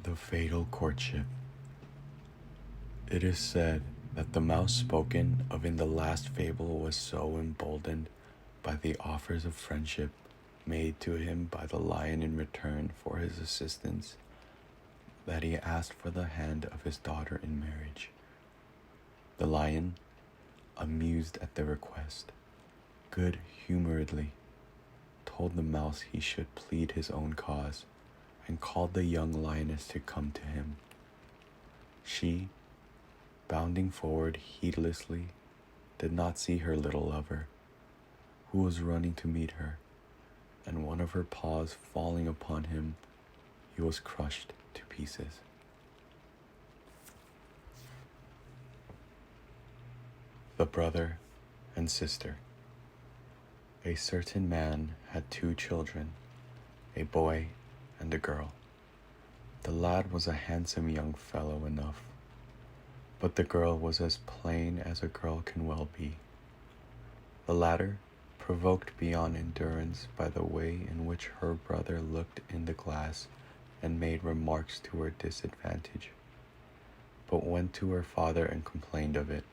The Fatal Courtship. It is said that the mouse spoken of in the last fable was so emboldened by the offers of friendship made to him by the lion in return for his assistance that he asked for the hand of his daughter in marriage. The lion, amused at the request, good-humoredly told the mouse he should plead his own cause, and called the young lioness to come to him. She, bounding forward heedlessly, did not see her little lover, who was running to meet her, and one of her paws falling upon him, he was crushed to pieces. The brother and sister. A certain man had 2 children, a boy and a girl. The lad was a handsome young fellow enough, but the girl was as plain as a girl can well be. The latter, provoked beyond endurance by the way in which her brother looked in the glass and made remarks to her disadvantage, but went to her father and complained of it.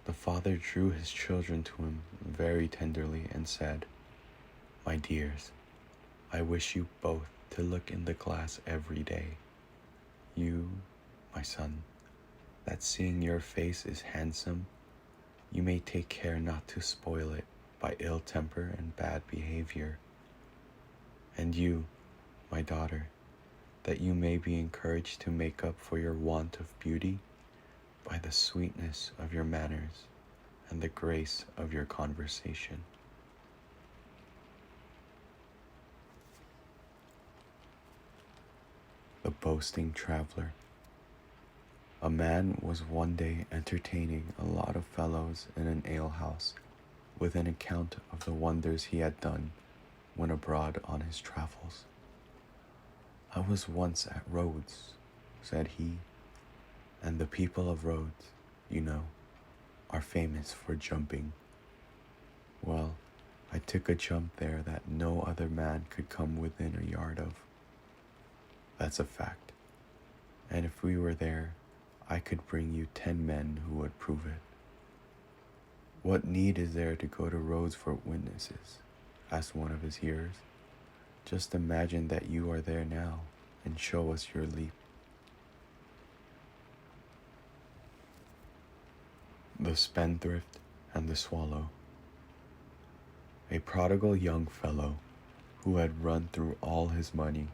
The father drew his children to him very tenderly and said, "My dears, I wish you both to look in the glass every day. You, my son, that seeing your face is handsome, you may take care not to spoil it by ill temper and bad behavior. And you, my daughter, that you may be encouraged to make up for your want of beauty by the sweetness of your manners and the grace of your conversation." The Boasting Traveler. A man was one day entertaining a lot of fellows in an alehouse with an account of the wonders he had done when abroad on his travels. "I was once at Rhodes," said he, "and the people of Rhodes, you know, are famous for jumping. Well, I took a jump there that no other man could come within a yard of. That's a fact, and if we were there, I could bring you 10 men who would prove it." "What need is there to go to Rhodes for witnesses?" asked one of his hearers. "Just imagine that you are there now, and show us your leap." The Spendthrift and the Swallow. A prodigal young fellow, who had run through all his money,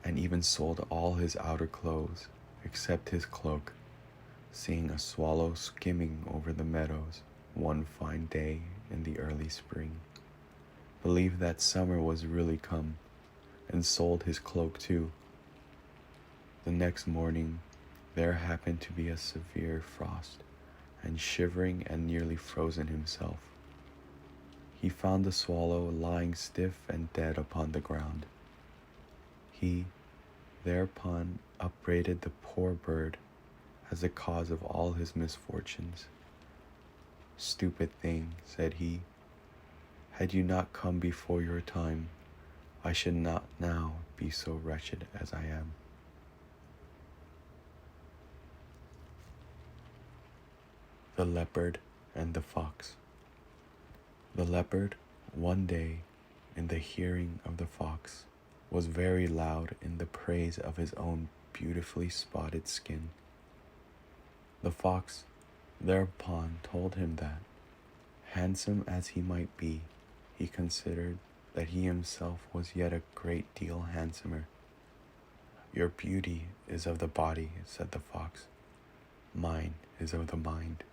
and even sold all his outer clothes, except his cloak, seeing a swallow skimming over the meadows one fine day in the early spring, believed that summer was really come, and sold his cloak too. The next morning there happened to be a severe frost, and shivering and nearly frozen himself, he found the swallow lying stiff and dead upon the ground. He thereupon upbraided the poor bird as the cause of all his misfortunes. "Stupid thing," said he, "had you not come before your time, I should not now be so wretched as I am." The Leopard and the Fox. The leopard, one day, in the hearing of the fox, was very loud in the praise of his own beautifully spotted skin. The fox thereupon told him that, handsome as he might be, he considered that he himself was yet a great deal handsomer. "Your beauty is of the body," said the fox. "Mine is of the mind."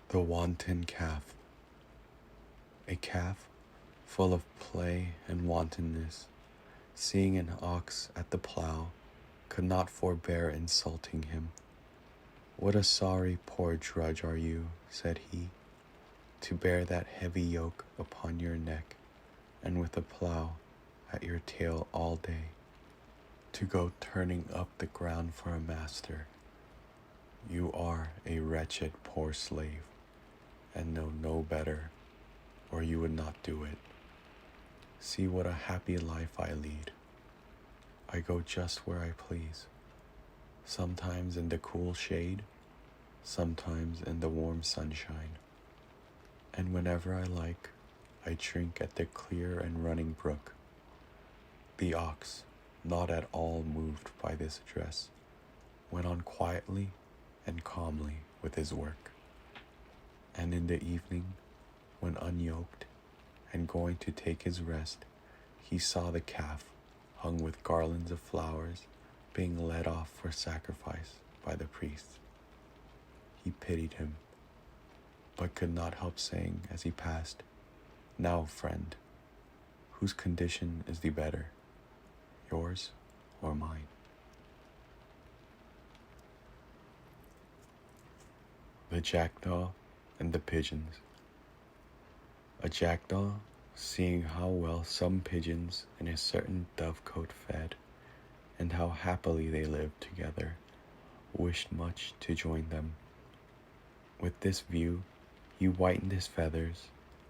The Wanton Calf. A calf, full of play and wantonness, seeing an ox at the plough, could not forbear insulting him. "What a sorry poor drudge are you," said he, "to bear that heavy yoke upon your neck, and with a plough at your tail all day, to go turning up the ground for a master. You are a wretched poor slave, and know no better, or you would not do it." See what a happy life I lead. I go just where I please, sometimes in the cool shade, sometimes in the warm sunshine. And whenever I like, I drink at the clear and running brook. The ox, not at all moved by this address, went on quietly and calmly with his work. And in the evening, when unyoked and going to take his rest, he saw the calf, hung with garlands of flowers, being led off for sacrifice by the priests. He pitied him, but could not help saying as he passed, "Now, friend, whose condition is the better, yours or mine?" The Jackdaw and the Pigeons. A jackdaw, seeing how well some pigeons in a certain dovecote fed, and how happily they lived together, wished much to join them. With this view, he whitened his feathers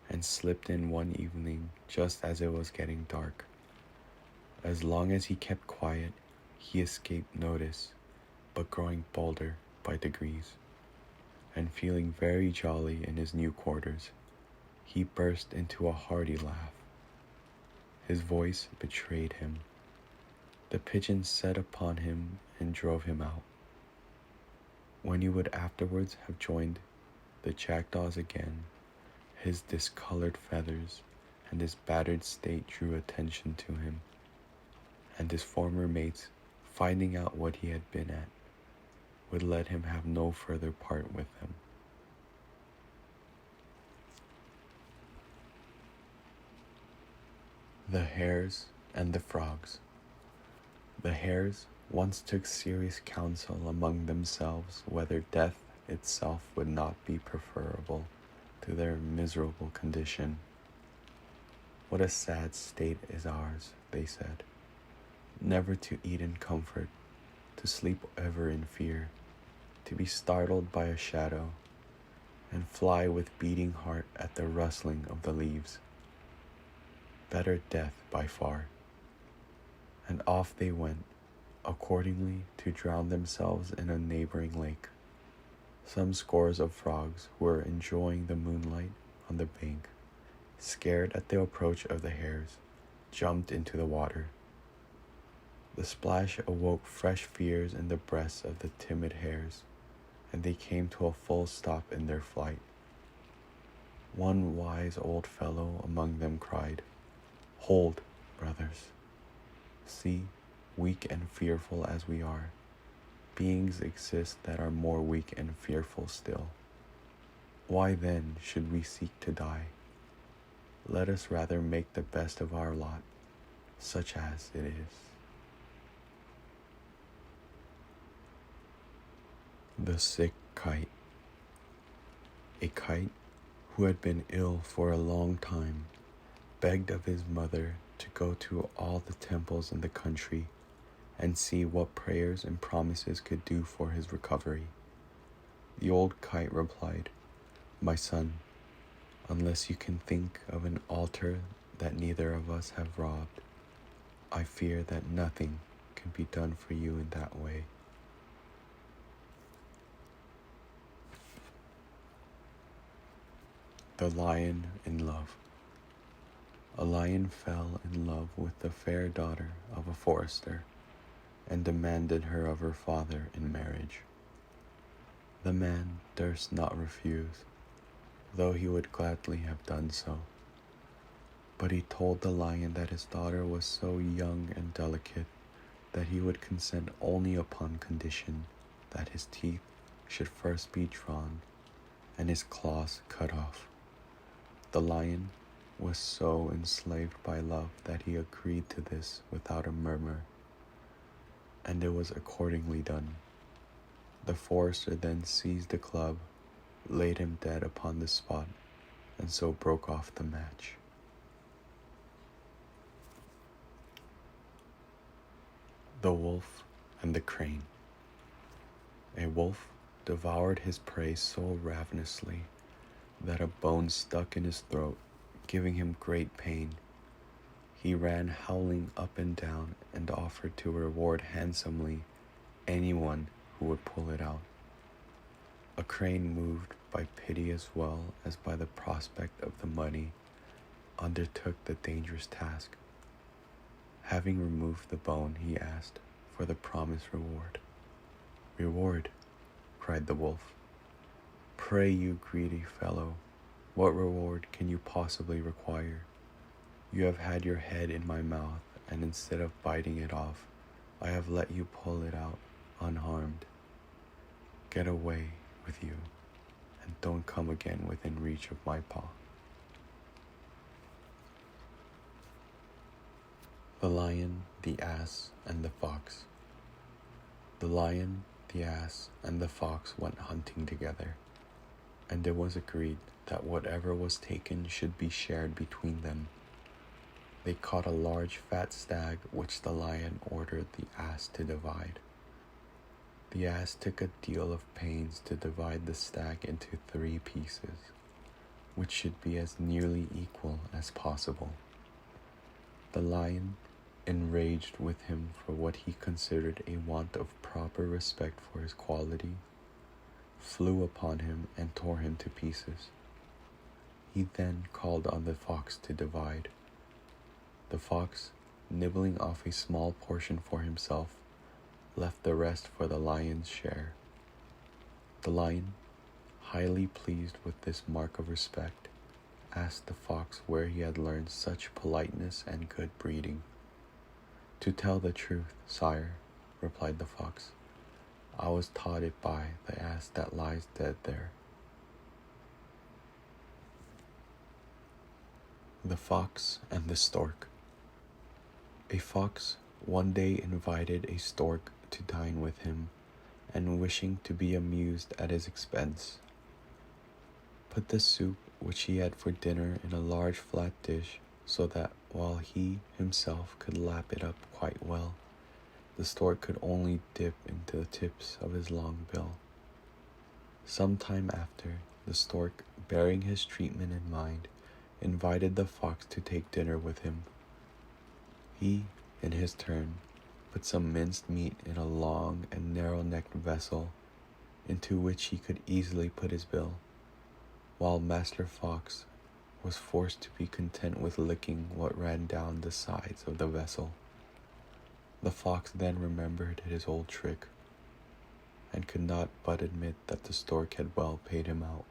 and slipped in one evening just as it was getting dark. As long as he kept quiet, he escaped notice, but growing bolder by degrees, and feeling very jolly in his new quarters, he burst into a hearty laugh. His voice betrayed him. The pigeons set upon him and drove him out. When he would afterwards have joined the jackdaws again, his discolored feathers and his battered state drew attention to him, and his former mates, finding out what he had been at, would let him have no further part with them. The Hares and the Frogs. The hares once took serious counsel among themselves whether death itself would not be preferable to their miserable condition. "What a sad state is ours," they said, "never to eat in comfort, to sleep ever in fear, to be startled by a shadow, and fly with beating heart at the rustling of the leaves. Better death by far." And off they went, accordingly, to drown themselves in a neighboring lake. Some scores of frogs who were enjoying the moonlight on the bank, scared at the approach of the hares, jumped into the water. The splash awoke fresh fears in the breasts of the timid hares, and they came to a full stop in their flight. One wise old fellow among them cried, "Hold, brothers. See, weak and fearful as we are, beings exist that are more weak and fearful still. Why then should we seek to die? Let us rather make the best of our lot, such as it is." The Sick Kite. A kite, who had been ill for a long time, begged of his mother to go to all the temples in the country and see what prayers and promises could do for his recovery. The old kite replied, "My son, unless you can think of an altar that neither of us have robbed, I fear that nothing can be done for you in that way." The Lion in Love. A lion fell in love with the fair daughter of a forester and demanded her of her father in marriage. The man durst not refuse, though he would gladly have done so. But he told the lion that his daughter was so young and delicate that he would consent only upon condition that his teeth should first be drawn and his claws cut off. The lion was so enslaved by love that he agreed to this without a murmur, and it was accordingly done. The forester then seized the club, laid him dead upon the spot, and so broke off the match. The Wolf and the Crane. A wolf devoured his prey so ravenously that a bone stuck in his throat, giving him great pain. He ran howling up and down and offered to reward handsomely anyone who would pull it out. A crane, moved by pity as well as by the prospect of the money, undertook the dangerous task. Having removed the bone, he asked for the promised reward. "Reward?" cried the wolf. "Pray, you greedy fellow, what reward can you possibly require? You have had your head in my mouth, and instead of biting it off, I have let you pull it out unharmed. Get away with you, and don't come again within reach of my paw." The Lion, the Ass, and the Fox. The lion, the ass, and the fox went hunting together, and it was agreed that whatever was taken should be shared between them. They caught a large fat stag, which the lion ordered the ass to divide. The ass took a deal of pains to divide the stag into 3 pieces, which should be as nearly equal as possible. The lion, enraged with him for what he considered a want of proper respect for his quality, flew upon him and tore him to pieces. He then called on the fox to divide. The fox, nibbling off a small portion for himself, left the rest for the lion's share. The lion, highly pleased with this mark of respect, asked the fox where he had learned such politeness and good breeding. "To tell the truth, sire," replied the fox, "I was taught it by the ass that lies dead there." The Fox and the Stork. A fox one day invited a stork to dine with him, and wishing to be amused at his expense, put the soup which he had for dinner in a large flat dish, so that while he himself could lap it up quite well, the stork could only dip into the tips of his long bill. Some time after, the stork, bearing his treatment in mind, invited the fox to take dinner with him. He, in his turn, put some minced meat in a long and narrow-necked vessel, into which he could easily put his bill, while Master Fox was forced to be content with licking what ran down the sides of the vessel. The fox then remembered his old trick, and could not but admit that the stork had well paid him out.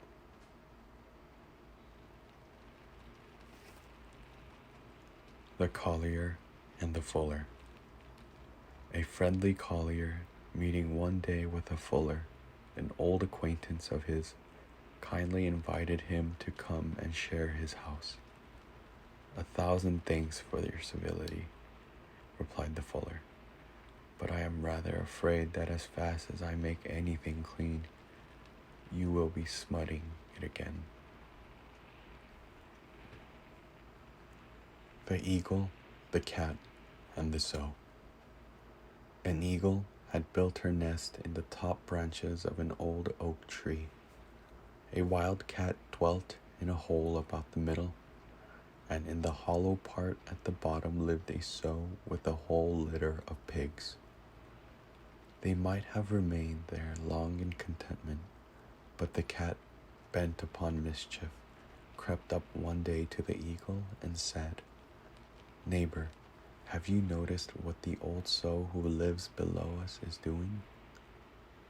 The Collier and the Fuller. A friendly collier, meeting one day with a fuller, an old acquaintance of his, kindly invited him to come and share his house. "1,000 thanks for your civility," replied the fuller, "but I am rather afraid that as fast as I make anything clean, you will be smutting it again." The Eagle, the Cat, and the Sow. An eagle had built her nest in the top branches of an old oak tree. A wild cat dwelt in a hole about the middle, and in the hollow part at the bottom lived a sow with a whole litter of pigs. They might have remained there long in contentment, but the cat, bent upon mischief, crept up one day to the eagle and said, "Neighbor, have you noticed what the old sow who lives below us is doing?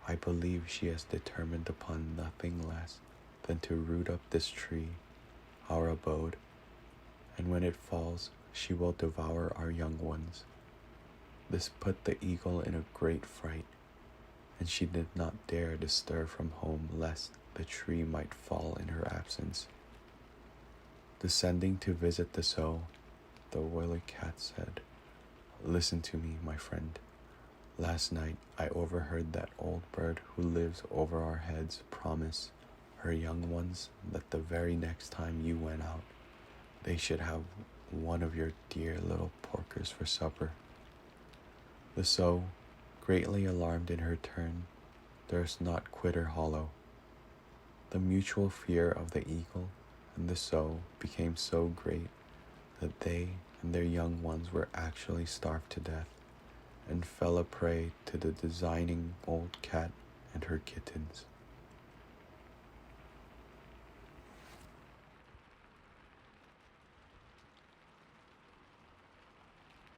I believe she has determined upon nothing less than to root up this tree, our abode, and when it falls, she will devour our young ones." This put the eagle in a great fright, and she did not dare to stir from home lest the tree might fall in her absence. Descending to visit the sow, the wily cat said, "Listen to me, my friend. Last night I overheard that old bird who lives over our heads promise her young ones that the very next time you went out, they should have one of your dear little porkers for supper." The sow, greatly alarmed in her turn, durst not quit her hollow. The mutual fear of the eagle and the sow became so great that they and their young ones were actually starved to death and fell a prey to the designing old cat and her kittens.